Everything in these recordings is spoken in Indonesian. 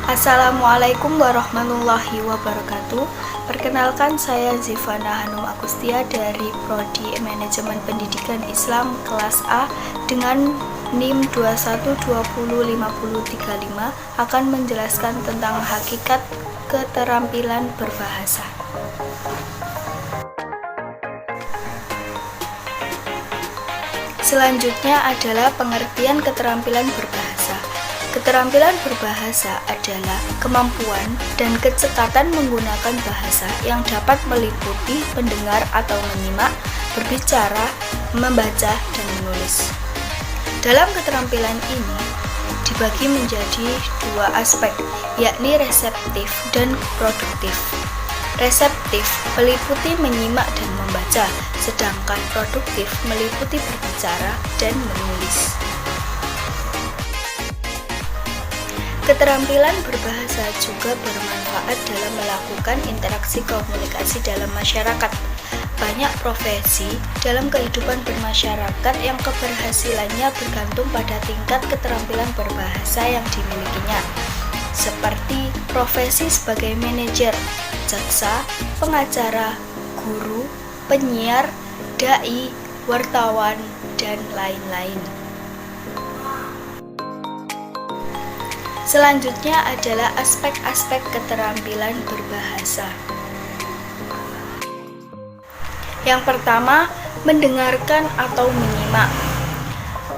Assalamualaikum warahmatullahi wabarakatuh. Perkenalkan, saya Zivana Hanum Agustia dari Prodi Manajemen Pendidikan Islam kelas A dengan NIM 21205035 akan menjelaskan tentang hakikat keterampilan berbahasa. Selanjutnya adalah pengertian keterampilan berbahasa. Keterampilan berbahasa adalah kemampuan dan kecekatan menggunakan bahasa yang dapat meliputi mendengar atau menyimak, berbicara, membaca, dan menulis. Dalam keterampilan ini dibagi menjadi dua aspek, yakni reseptif dan produktif. Reseptif meliputi menyimak dan membaca, sedangkan produktif meliputi berbicara dan menulis. Keterampilan berbahasa juga bermanfaat dalam melakukan interaksi komunikasi dalam masyarakat. Banyak profesi dalam kehidupan bermasyarakat yang keberhasilannya bergantung pada tingkat keterampilan berbahasa yang dimilikinya, seperti profesi sebagai manajer, jaksa, pengacara, guru, penyiar, dai, wartawan, dan lain-lain. Selanjutnya adalah aspek-aspek keterampilan berbahasa. Yang pertama, mendengarkan atau menyimak.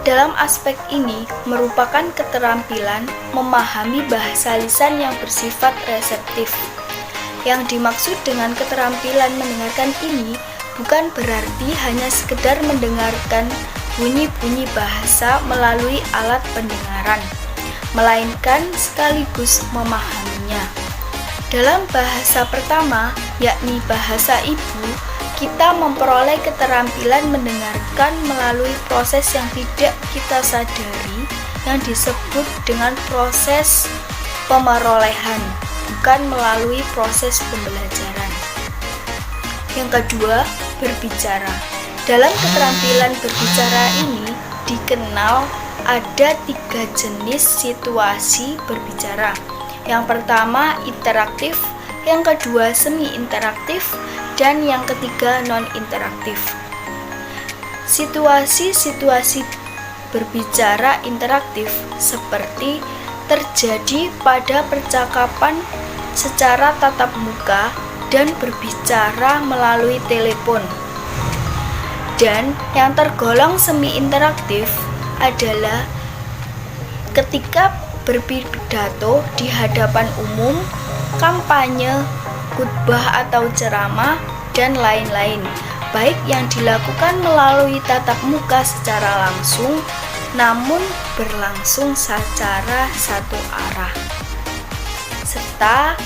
Dalam aspek ini merupakan keterampilan memahami bahasa lisan yang bersifat reseptif. Yang dimaksud dengan keterampilan mendengarkan ini bukan berarti hanya sekedar mendengarkan bunyi-bunyi bahasa melalui alat pendengaran, melainkan sekaligus memahaminya. Dalam bahasa pertama, yakni bahasa ibu, kita memperoleh keterampilan mendengarkan melalui proses yang tidak kita sadari yang disebut dengan proses pemerolehan, bukan melalui proses pembelajaran. Yang kedua, berbicara. Dalam keterampilan berbicara ini dikenal ada 3 jenis situasi berbicara. Yang pertama interaktif, yang kedua semi interaktif, dan yang ketiga non interaktif. Situasi-situasi berbicara interaktif seperti terjadi pada percakapan secara tatap muka dan berbicara melalui telepon. Dan yang tergolong semi interaktif adalah ketika berpidato di hadapan umum, kampanye, khutbah atau ceramah, dan lain-lain, baik yang dilakukan melalui tatap muka secara langsung, namun berlangsung secara satu arah. Serta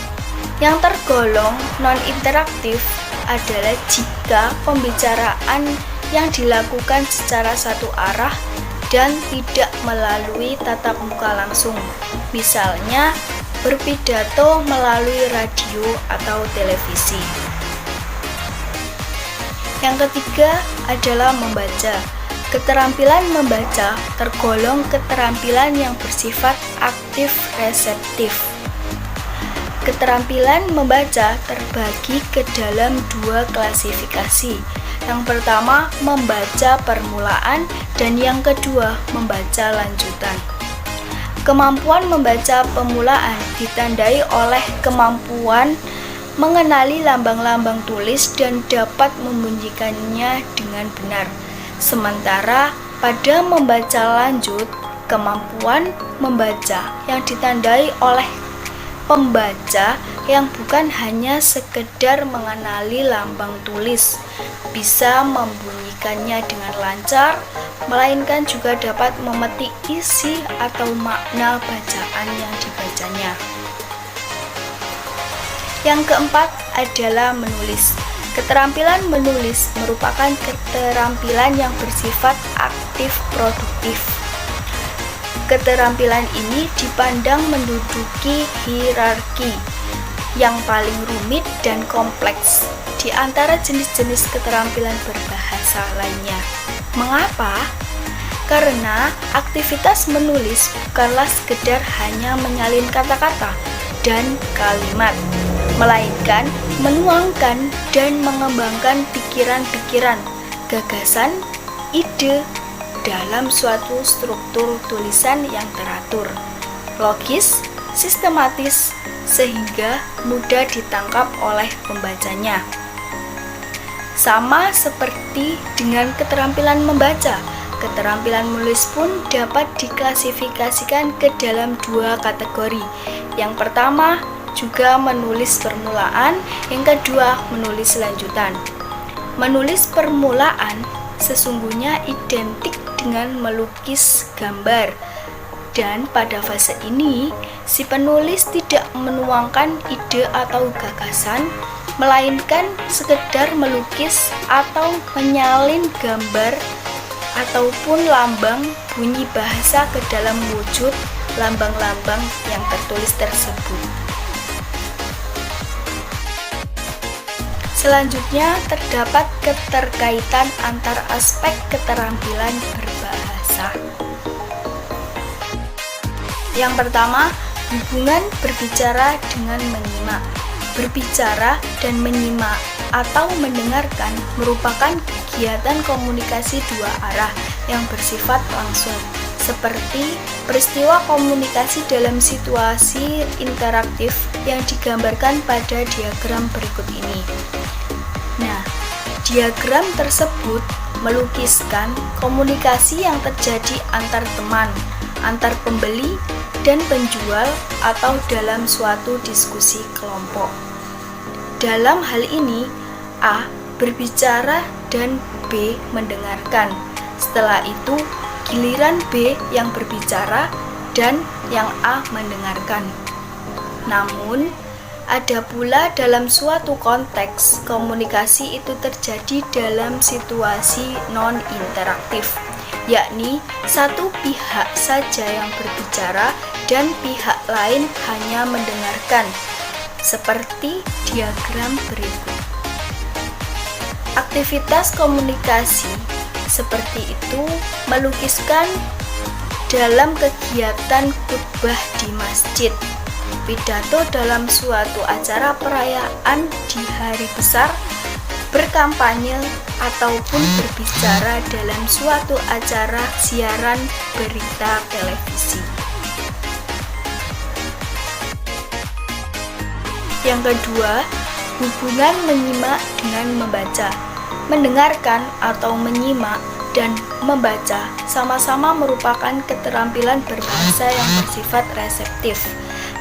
yang tergolong non-interaktif adalah jika pembicaraan yang dilakukan secara satu arah dan tidak melalui tatap muka langsung, misalnya berpidato melalui radio atau televisi. Yang ketiga adalah membaca. Keterampilan membaca tergolong keterampilan yang bersifat aktif reseptif. Keterampilan membaca terbagi ke dalam 2 klasifikasi. Yang pertama, membaca permulaan, dan yang kedua, membaca lanjutan. Kemampuan membaca permulaan ditandai oleh kemampuan mengenali lambang-lambang tulis dan dapat membunyikannya dengan benar. Sementara pada membaca lanjut, kemampuan membaca yang ditandai oleh pembaca yang bukan hanya sekedar mengenali lambang tulis, bisa membunyikannya dengan lancar, melainkan juga dapat memetik isi atau makna bacaan yang dibacanya. Yang keempat adalah menulis. Keterampilan menulis merupakan keterampilan yang bersifat aktif produktif. Keterampilan ini dipandang menduduki hierarki yang paling rumit dan kompleks di antara jenis-jenis keterampilan berbahasa lainnya. Mengapa? Karena aktivitas menulis bukanlah sekedar hanya menyalin kata-kata dan kalimat, melainkan menuangkan dan mengembangkan pikiran-pikiran, gagasan, ide dalam suatu struktur tulisan yang teratur, logis, sistematis, sehingga mudah ditangkap oleh pembacanya. Sama seperti dengan keterampilan membaca, keterampilan menulis pun dapat diklasifikasikan ke dalam dua kategori. Yang pertama juga menulis permulaan, yang kedua menulis lanjutan. Menulis permulaan sesungguhnya identik dengan melukis gambar, dan pada fase ini si penulis tidak menuangkan ide atau gagasan, melainkan sekedar melukis atau menyalin gambar ataupun lambang bunyi bahasa ke dalam wujud lambang-lambang yang tertulis tersebut. Selanjutnya terdapat keterkaitan antar aspek keterampilan berbahasa. Yang pertama, hubungan berbicara dengan menyimak. Berbicara dan menyimak atau mendengarkan merupakan kegiatan komunikasi dua arah yang bersifat langsung, seperti peristiwa komunikasi dalam situasi interaktif yang digambarkan pada diagram berikut ini. Nah, diagram tersebut melukiskan komunikasi yang terjadi antar teman, antar pembeli dan penjual atau dalam suatu diskusi kelompok. Dalam hal ini, A berbicara dan B mendengarkan. Setelah itu, giliran B yang berbicara dan yang A mendengarkan. Namun, ada pula dalam suatu konteks komunikasi itu terjadi dalam situasi non-interaktif, yakni satu pihak saja yang berbicara dan pihak lain hanya mendengarkan, seperti diagram berikut. Aktivitas komunikasi seperti itu melukiskan dalam kegiatan khutbah di masjid, pidato dalam suatu acara perayaan di hari besar, berkampanye, ataupun berbicara dalam suatu acara siaran berita televisi. Yang kedua, hubungan menyimak dengan membaca. Mendengarkan atau menyimak dan membaca sama-sama merupakan keterampilan berbahasa yang bersifat reseptif.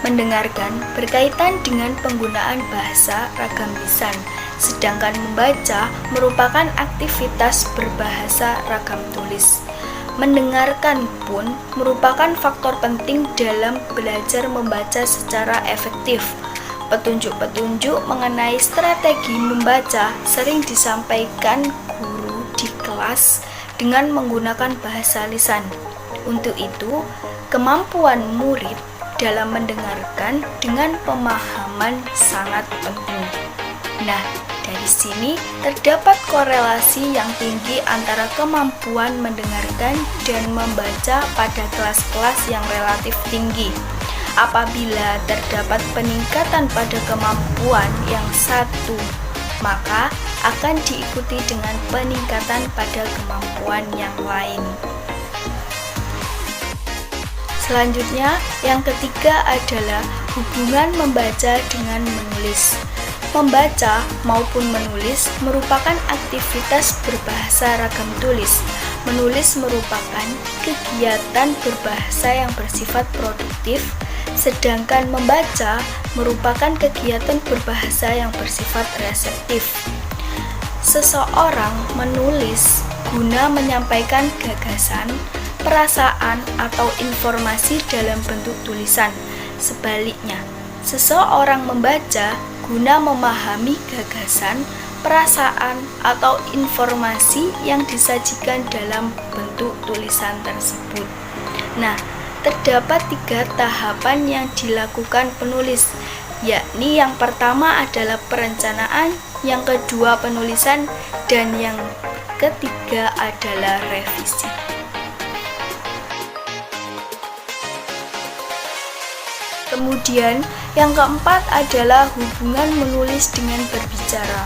Mendengarkan berkaitan dengan penggunaan bahasa ragam lisan, sedangkan membaca merupakan aktivitas berbahasa ragam tulis. Mendengarkan pun merupakan faktor penting dalam belajar membaca secara efektif. Petunjuk-petunjuk mengenai strategi membaca sering disampaikan guru di kelas dengan menggunakan bahasa lisan. Untuk itu, kemampuan murid dalam mendengarkan dengan pemahaman sangat penting. Nah, dari sini terdapat korelasi yang tinggi antara kemampuan mendengarkan dan membaca pada kelas-kelas yang relatif tinggi. Apabila terdapat peningkatan pada kemampuan yang satu, maka akan diikuti dengan peningkatan pada kemampuan yang lain. Selanjutnya, yang ketiga adalah hubungan membaca dengan menulis. Membaca maupun menulis merupakan aktivitas berbahasa ragam tulis. Menulis merupakan kegiatan berbahasa yang bersifat produktif, sedangkan membaca merupakan kegiatan berbahasa yang bersifat reseptif. Seseorang menulis guna menyampaikan gagasan, perasaan, atau informasi dalam bentuk tulisan. Sebaliknya, seseorang membaca guna memahami gagasan, perasaan, atau informasi yang disajikan dalam bentuk tulisan tersebut. Nah, terdapat 3 tahapan yang dilakukan penulis, yakni yang pertama adalah perencanaan, yang kedua penulisan, dan yang ketiga adalah revisi. Kemudian, yang keempat adalah hubungan menulis dengan berbicara.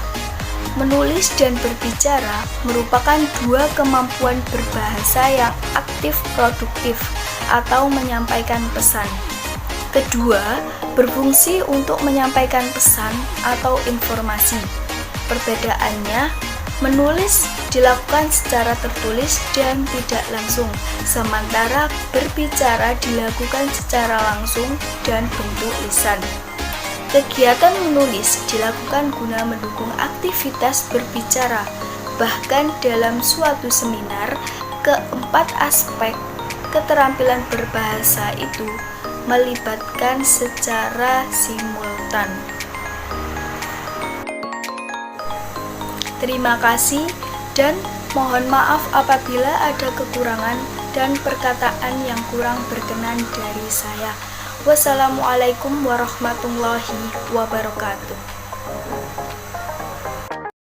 Menulis dan berbicara merupakan dua kemampuan berbahasa yang aktif produktif atau menyampaikan pesan. Kedua, berfungsi untuk menyampaikan pesan atau informasi. Perbedaannya, menulis dilakukan secara tertulis dan tidak langsung, sementara berbicara dilakukan secara langsung dan bentuk lisan. Kegiatan menulis dilakukan guna mendukung aktivitas berbicara. Bahkan dalam suatu seminar, keempat aspek keterampilan berbahasa itu melibatkan secara simultan. Terima kasih dan mohon maaf apabila ada kekurangan dan perkataan yang kurang berkenan dari saya. Wassalamualaikum warahmatullahi wabarakatuh.